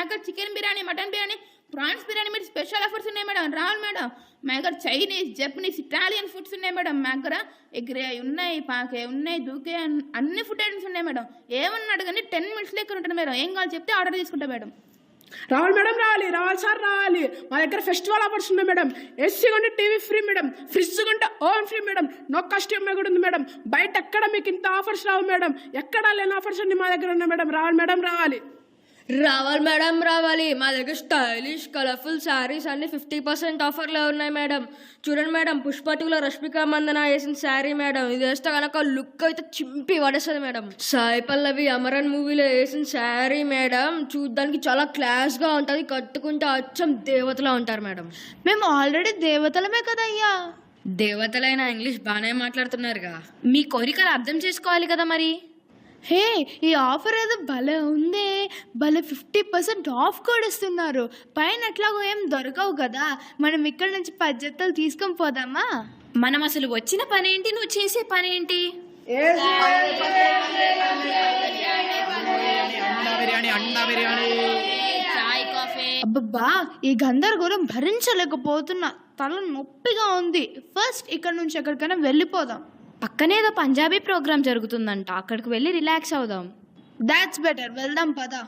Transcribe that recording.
దగ్గర chicken biryani, mutton biryani, prawns biryani మీరు special offers ఉన్నాయి మేడం. రావాలి మేడం. మా దగ్గర చైనీస్, జపనీస్, ఇటాలియన్ ఫుడ్స్ ఉన్నాయి మేడం. మా దగ్గర ఎగ్రే ఉన్నాయి, పాకే ఉన్నాయి, దూకే అన్ని ఫుడ్ ఐటమ్స్ ఉన్నాయి మేడం. ఏమన్నా అడగండి 10 minutes ఇక్కడ ఉంటుంది మేడం. ఏం కావాలి చెప్తే ఆర్డర్ తీసుకుంటా మేడం. రావాలి మేడం, రావాలి సార్ రావాలి. మా దగ్గర ఫెస్టివల్ ఆఫర్స్ ఉన్నాయి మేడం. ఏసీ కొంటే టీవీ ఫ్రీ మేడం, ఫ్రిడ్జ్ కొంటే oven free madam, no cost EMI కూడా ఉంది మేడం. బయట ఎక్కడ మీకు ఇంత ఆఫర్స్ రావు మేడం. ఎక్కడా లేని ఆఫర్స్ అన్ని మా దగ్గర ఉన్నాయి మేడం. రావాలి మేడం, రావాలి. రావాలి మేడం, రావాలి. మా దగ్గర స్టైలిష్ కలర్ఫుల్ శారీస్ అన్ని 50% ఆఫర్లో ఉన్నాయి మేడం. చూడండి మేడం, పుష్ప 2లో రష్మిక మందన వేసిన శారీ మేడం. ఇది వేస్తే కనుక లుక్ అయితే చింపి పడేస్తుంది మేడం. సాయి పల్లవి అమరన్ మూవీలో వేసిన శారీ మేడం, చూడ్డానికి చాలా క్లాస్గా ఉంటుంది. కట్టుకుంటే అచ్చం దేవతలా ఉంటారు మేడం. మేము ఆల్రెడీ దేవతలమే కదయ్యా. దేవతలైన ఇంగ్లీష్ బాగానే మాట్లాడుతున్నారుగా. మీ కోరికలు అర్థం చేసుకోవాలి కదా మరి. హే, ఈ ఆఫర్ ఏదో భలే ఉందే. భలే 50% ఆఫ్ కూడా ఇస్తున్నారు. పైన ఎట్లాగో ఏం దొరకవు కదా. మనం ఇక్కడ నుంచి 10 జతలు తీసుకొని పోదామా? మనం అసలు వచ్చిన పనేంటి, నువ్వు చేసే పనేంటి? అబ్బబ్బా, ఈ గందరగోళం భరించలేకపోతున్నా. తల నొప్పిగా ఉంది. ఫస్ట్ ఇక్కడ నుంచి ఎక్కడికైనా వెళ్ళిపోదాం. పక్కనేదో పంజాబీ ప్రోగ్రామ్ జరుగుతుందంట, అక్కడికి వెళ్ళి రిలాక్స్ అవుదాం. దాట్స్ బెటర్, వెళ్దాం పదా.